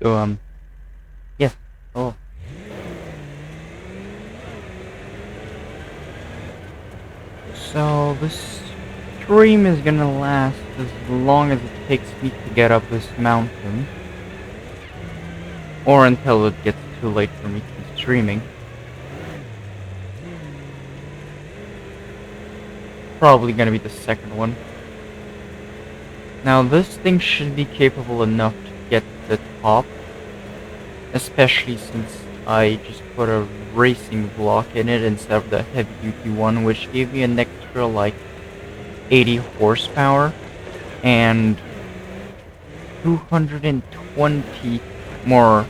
So, yes. Oh. So, this stream is gonna last as long as it takes me to get up this mountain. Or until it gets too late for me to be streaming. Probably gonna be the second one. Now, this thing should be capable enough to get to the top. Especially since I just put a racing block in it instead of the heavy-duty one, which gave me an extra, like, 80 horsepower and 220 more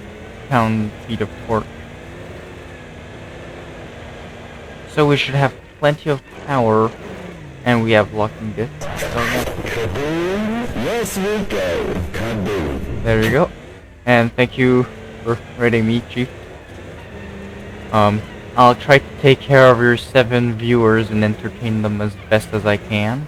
pound-feet of torque. So we should have plenty of power, and we have locking discs. So yeah. Yes, we go. Kaboom. There you go. And thank you for rating me, Chief. I'll try to take care of your 7 viewers and entertain them as best as I can.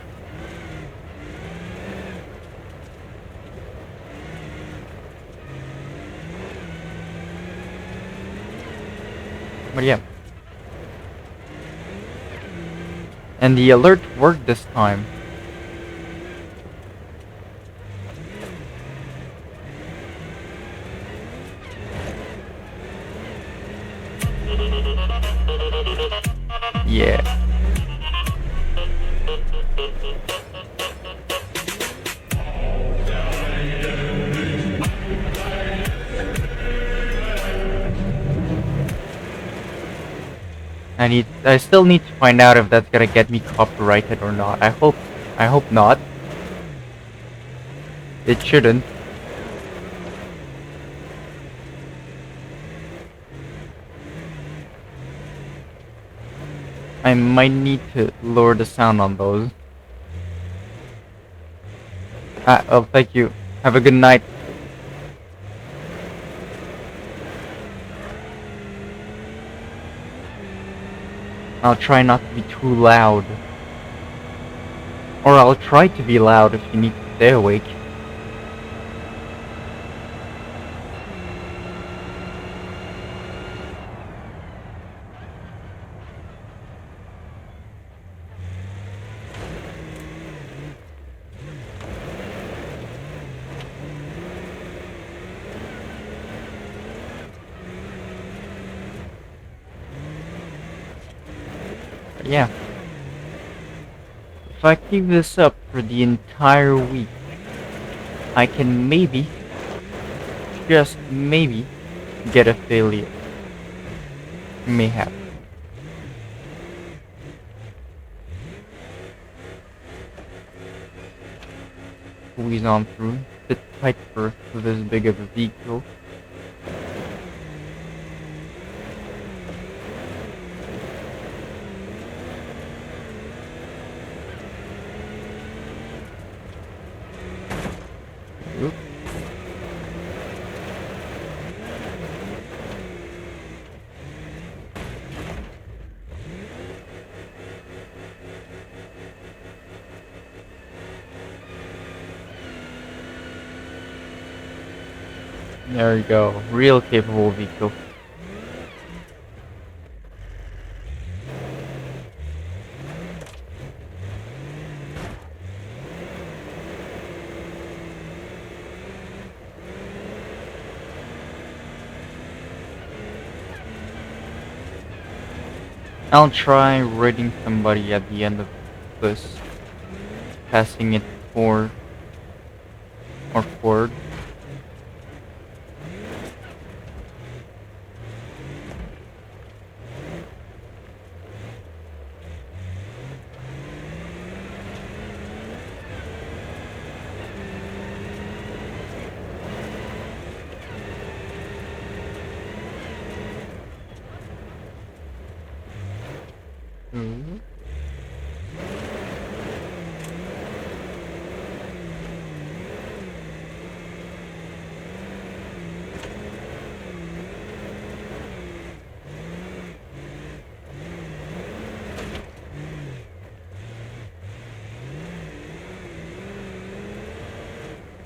But yeah. And the alert worked this time. Yeah. I still need to find out if that's gonna get me copyrighted or not. I hope not. It shouldn't. I might need to lower the sound on those. Oh, thank you. Have a good night. I'll try not to be too loud. Or I'll try to be loud if you need to stay awake. But yeah. If I keep this up for the entire week, I can maybe, just maybe, get affiliate. May happen. Squeeze on through. Bit tight for this big of a vehicle. Oop. There you go. Real capable vehicle. I'll try raiding somebody at the end of this, passing it for or forward. Mhm.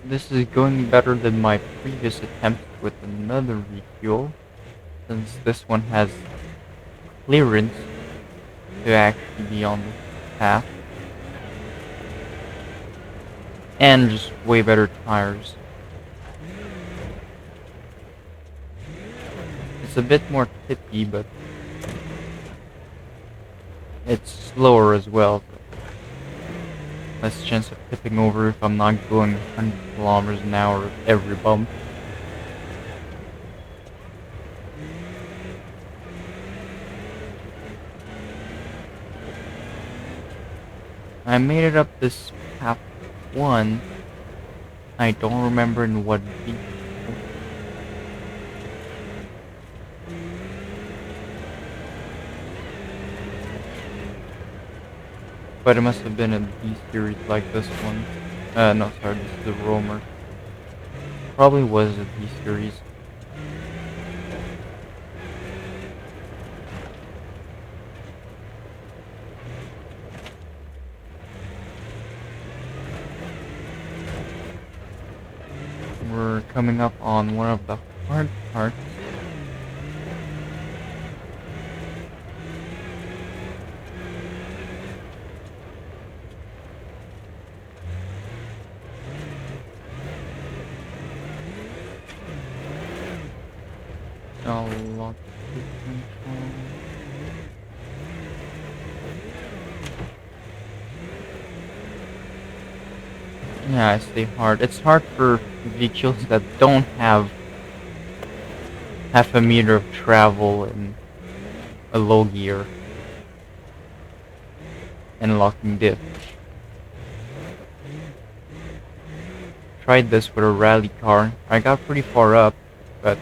This is going better than my previous attempt with another refuel, since this one has clearance to actually be on the path, and just way better tires. It's a bit more tippy, but it's slower as well. Less chance of tipping over if I'm not going 100 kilometers an hour at every bump. I made it up this path one. I don't remember in what vehicle. But it must have been a B series like this one. No, sorry, this is the Roamer. Probably was a B series. We're coming up on one of the hard parts. I'll lock the control. Yeah, I say hard. It's hard for vehicles that don't have half a meter of travel and a low gear and locking diff. Tried this with a rally car. I got pretty far up, but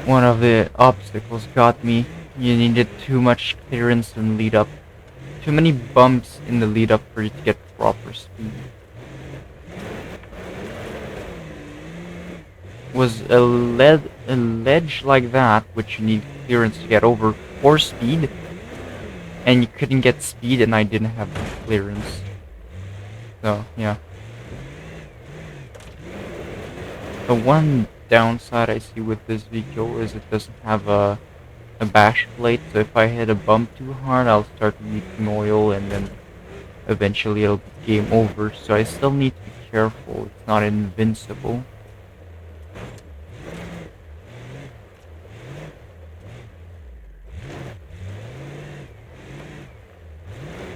one of the obstacles got me. You needed too much clearance and lead up. Too many bumps in the lead up for you to get proper speed. Was a ledge like that, which you need clearance to get over, or speed, and you couldn't get speed, and I didn't have the clearance. So yeah. The one downside I see with this vehicle is it doesn't have a bash plate, so if I hit a bump too hard, I'll start leaking oil, and then eventually it'll be game over. So I still need to be careful. It's not invincible.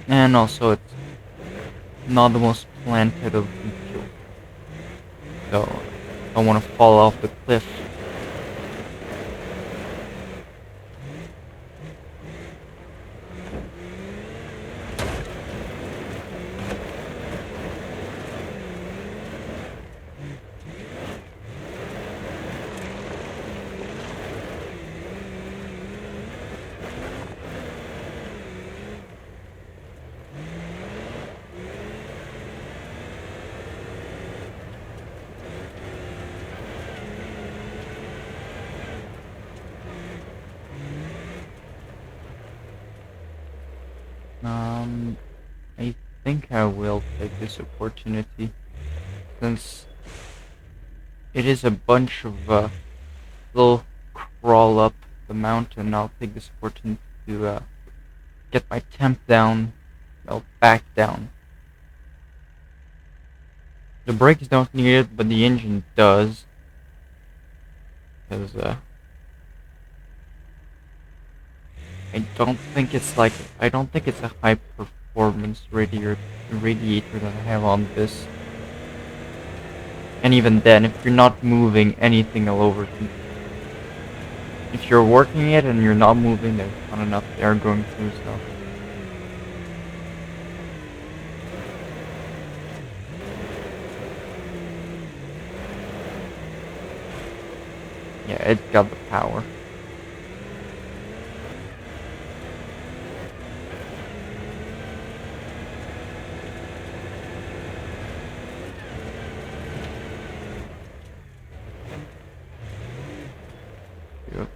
And also, it's not the most planted of vehicles. So I don't want to fall off the cliff. I think I will take this opportunity, since it is a bunch of little crawl up the mountain. I'll take this opportunity to get my temp down, well, back down. The brakes don't need it, but the engine does. Because, I don't think it's a high performance radiator that I have on this. And even then, if you're not moving anything all over, if you're working it and you're not moving, there's not enough air going through, so. Yeah, it's got the power. Yep.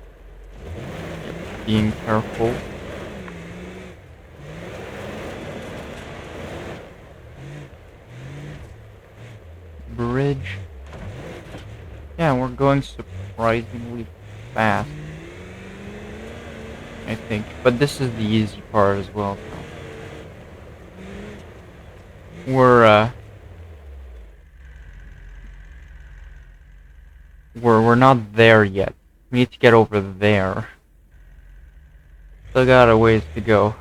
Being careful. Bridge. Yeah, we're going surprisingly fast, I think. But this is the easy part as well. So. We're not there yet. We need to get over there. Still got a ways to go.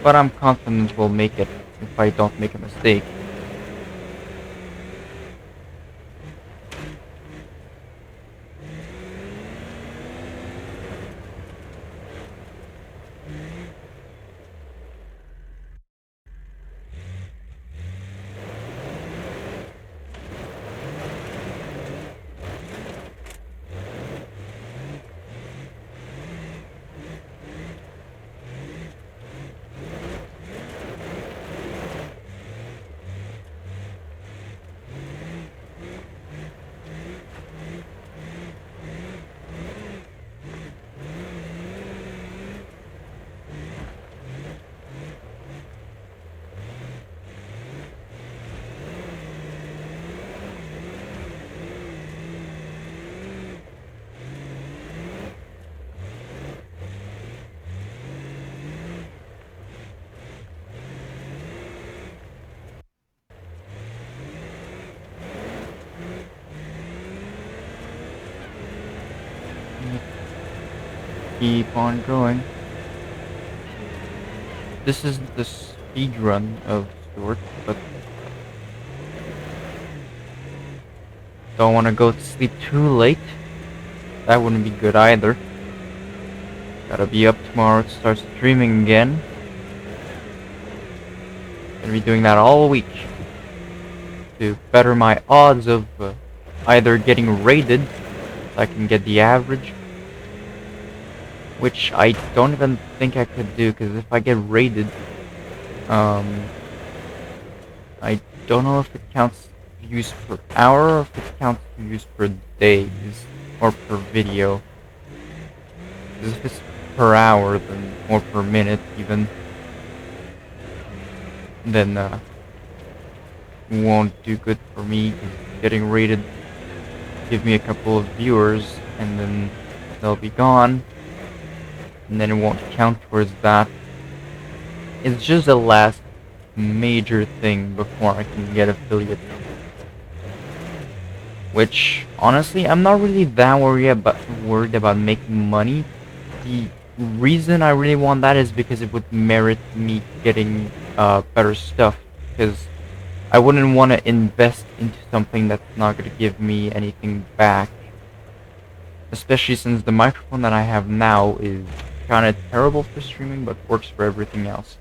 But I'm confident we'll make it if I don't make a mistake. Keep on going. This is the speed run of sorts, but don't want to go to sleep too late. That wouldn't be good either. Gotta be up tomorrow to start streaming again. Gonna be doing that all week to better my odds of either getting rated, so I can get the average, which I don't even think I could do, because if I get rated, I don't know if it counts views per hour or if it counts views per days or per video. Because if it's per hour, then or per minute even, then won't do good for me. Getting rated give me a couple of viewers and then they'll be gone, and then it won't count towards that. It's just the last major thing before I can get affiliate. Which, honestly, I'm not really that worried about making money. The reason I really want that is because it would merit me getting better stuff. Because I wouldn't want to invest into something that's not going to give me anything back. Especially since the microphone that I have now is kind of terrible for streaming, but works for everything else.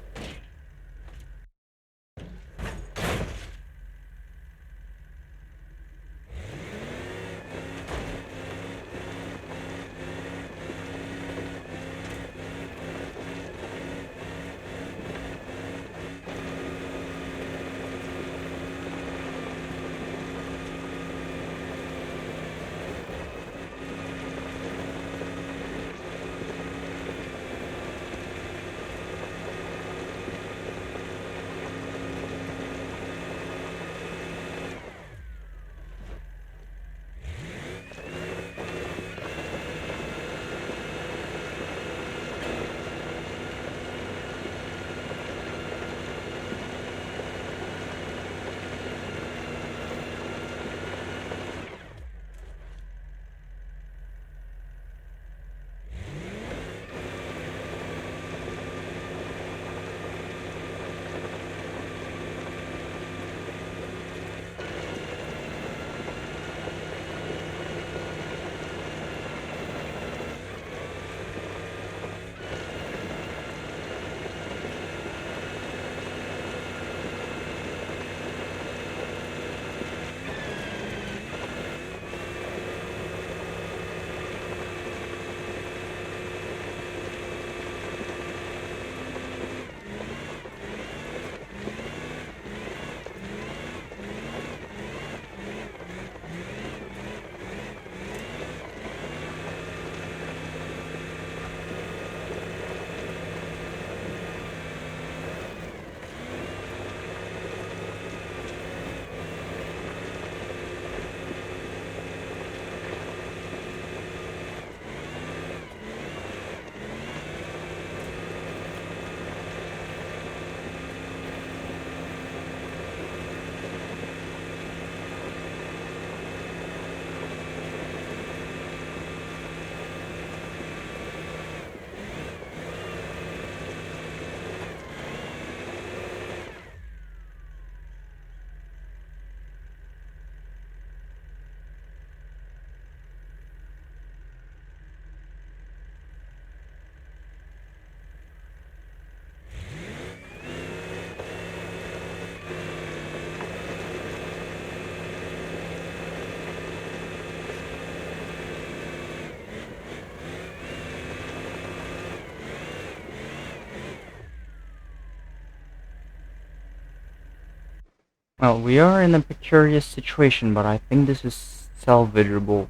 Well, we are in a precarious situation, but I think this is salvageable.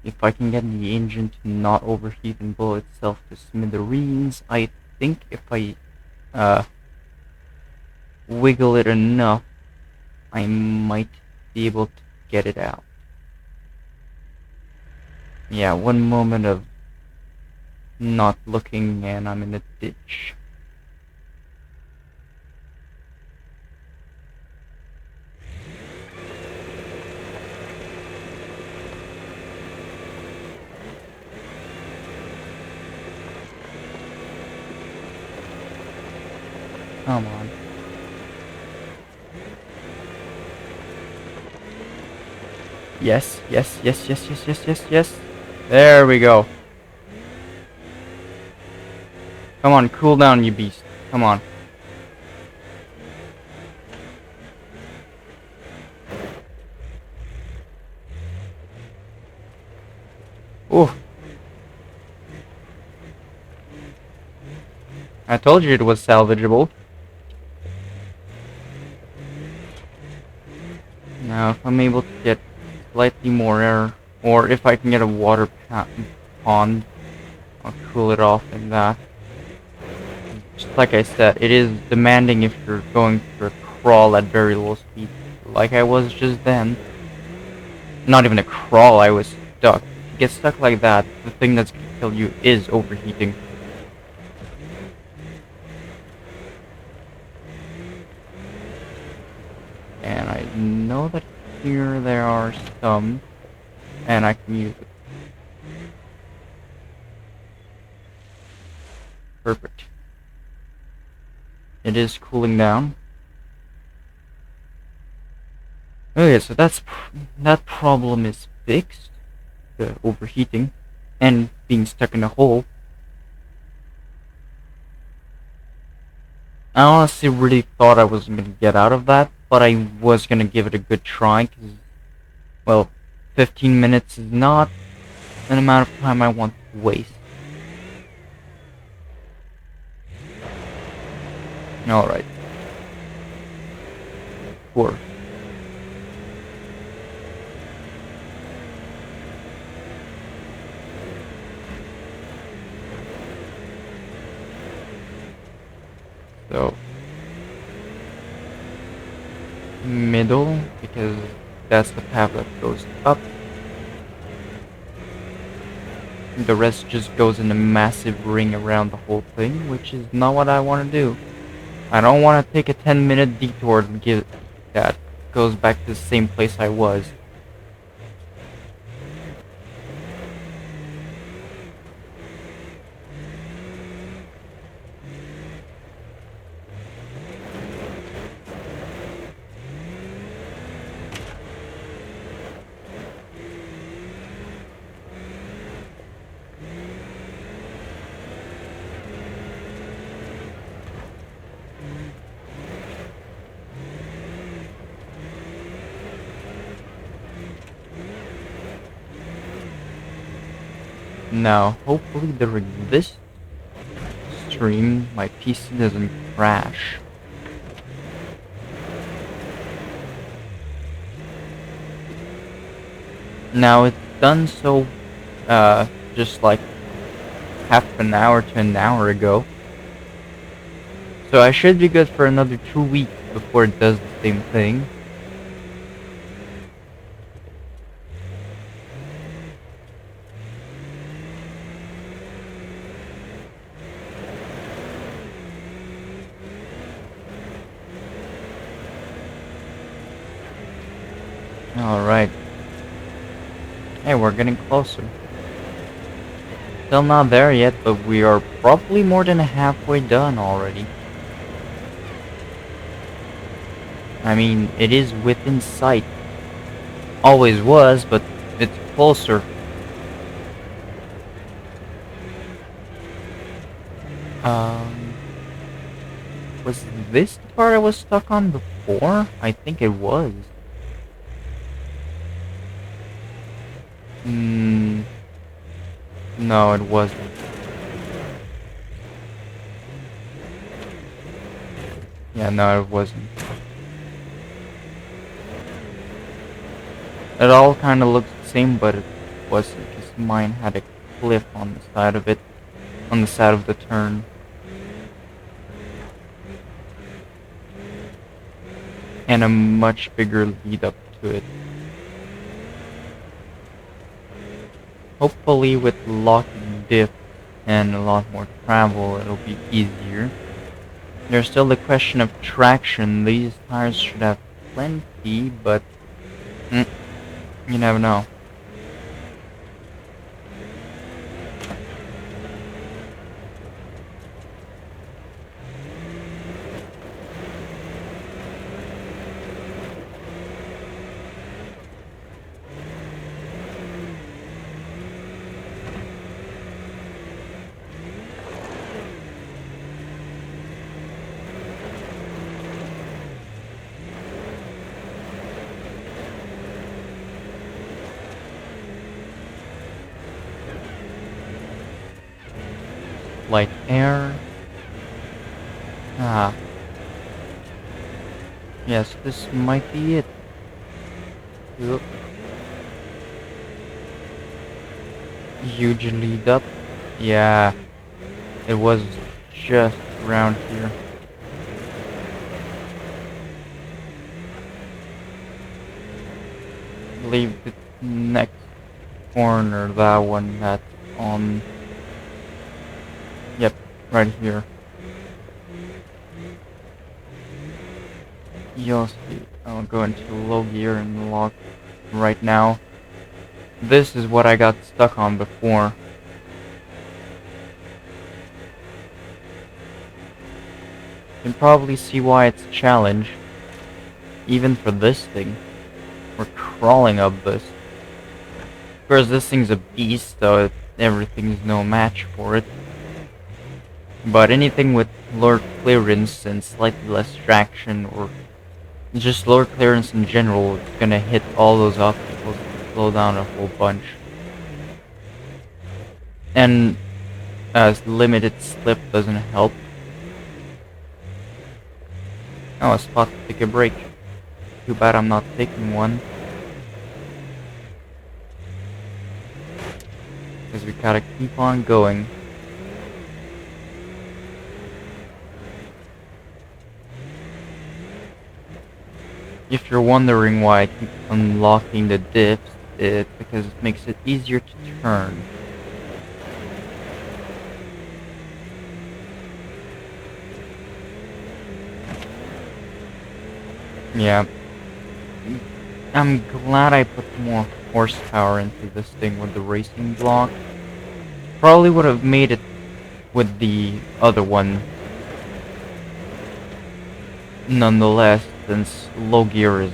If I can get the engine to not overheat and blow itself to smithereens, I think if I uh, wiggle it enough, I might be able to get it out. Yeah, one moment of not looking and I'm in a ditch. Come on. Yes, yes, yes, yes, yes, yes, yes, yes. There we go. Come on, cool down, you beast. Come on. Ooh. I told you it was salvageable. Now, if I'm able to get slightly more air, or if I can get a water pond, I'll cool it off in that. Just like I said, it is demanding if you're going for a crawl at very low speed, like I was just then. Not even a crawl, I was stuck. If you get stuck like that, the thing that's gonna kill you is overheating. And I know that here there are some, and I can use it. Perfect. It is cooling down. Okay, so that problem is fixed. The overheating and being stuck in a hole. I honestly really thought I wasn't gonna get out of that, but I was gonna give it a good try, because, well, 15 minutes is not an amount of time I want to waste. Alright. Four. So, middle, because that's the path that goes up. The rest just goes in a massive ring around the whole thing, which is not what I want to do. I don't want to take a 10-minute detour and get that goes back to the same place I was. Now, hopefully during this stream, my PC doesn't crash. Now, it's done so, just like half an hour to an hour ago. So I should be good for another 2 weeks before it does the same thing. Alright. Hey, we're getting closer. Still not there yet, but we are probably more than halfway done already. I mean, it is within sight. Always was, but it's closer. Was this the part I was stuck on before? I think it was. No, it wasn't. Yeah, no, it wasn't. It all kind of looks the same, but it wasn't, because mine had a cliff on the side of it, on the side of the turn. And a much bigger lead up to it. Hopefully with locking diff and a lot more travel, it'll be easier. There's still the question of traction. These tires should have plenty, but you never know. Light air. Ah. Yes, this might be it. Yep. Huge lead up. Yeah. It was just around here. I believe the next corner, that one that's on. Yep, right here. You'll see. I'll go into low gear and lock right now. This is what I got stuck on before. You can probably see why it's a challenge. Even for this thing. We're crawling up this. Of course, this thing's a beast, so everything's no match for it. But anything with lower clearance and slightly less traction, or just lower clearance in general, it's gonna hit all those obstacles and slow down a whole bunch. And limited slip doesn't help. Oh, a spot to take a break. Too bad I'm not taking one. Because we gotta keep on going. If you're wondering why I keep unlocking the diffs, it's because it makes it easier to turn. Yeah. I'm glad I put more horsepower into this thing with the racing block. Probably would have made it with the other one. Nonetheless, since low gear is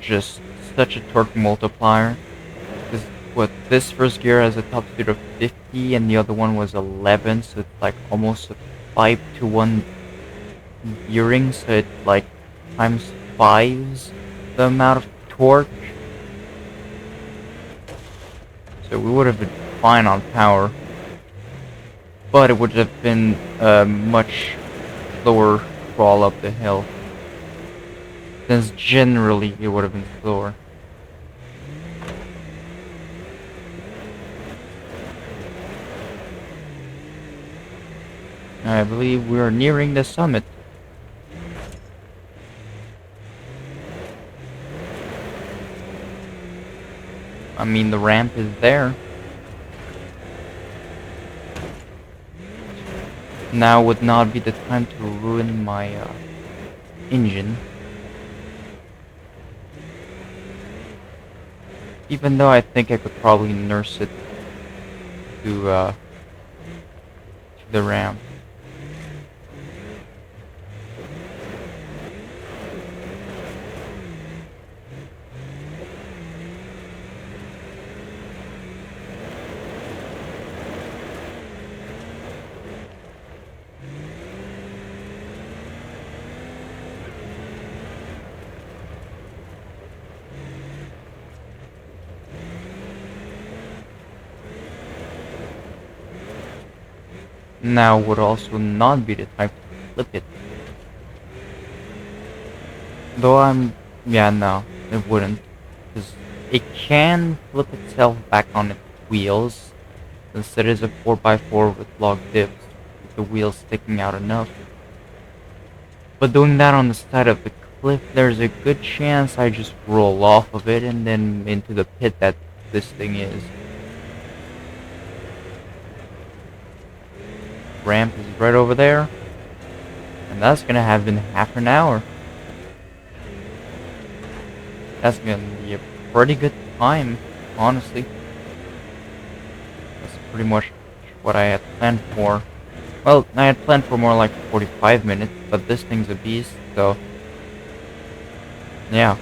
just such a torque multiplier. This first gear has a top speed of 50 and the other one was 11, so it's like almost a 5-to-1 gearing, so it like times 5s the amount of torque. So we would have been fine on power, but it would have been a much slower crawl up the hill, since generally it would have been slower. I believe we are nearing the summit. I mean, the ramp is there. Now would not be the time to ruin my engine. Even though I think I could probably nurse it to the ramp. Now would also not be the time to flip it. Though yeah, no, it wouldn't. Because it can flip itself back on its wheels, since it is a 4x4 with log dips, with the wheels sticking out enough. But doing that on the side of the cliff, there's a good chance I just roll off of it and then into the pit that this thing is. Ramp is right over there, and that's gonna have been half an hour. That's gonna be a pretty good time, honestly. That's pretty much what I had planned for. Well, I had planned for more like 45 minutes, but this thing's a beast, so yeah.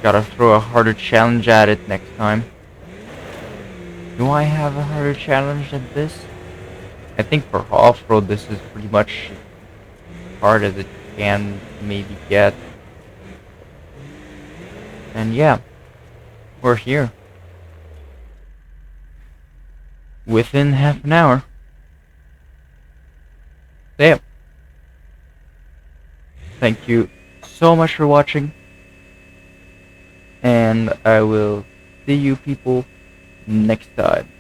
Gotta throw a harder challenge at it next time. Do I have a harder challenge than this? I think for off-road this is pretty much as hard as it can maybe get. And yeah, we're here. Within half an hour. So yeah. Thank you so much for watching. And I will see you people next time.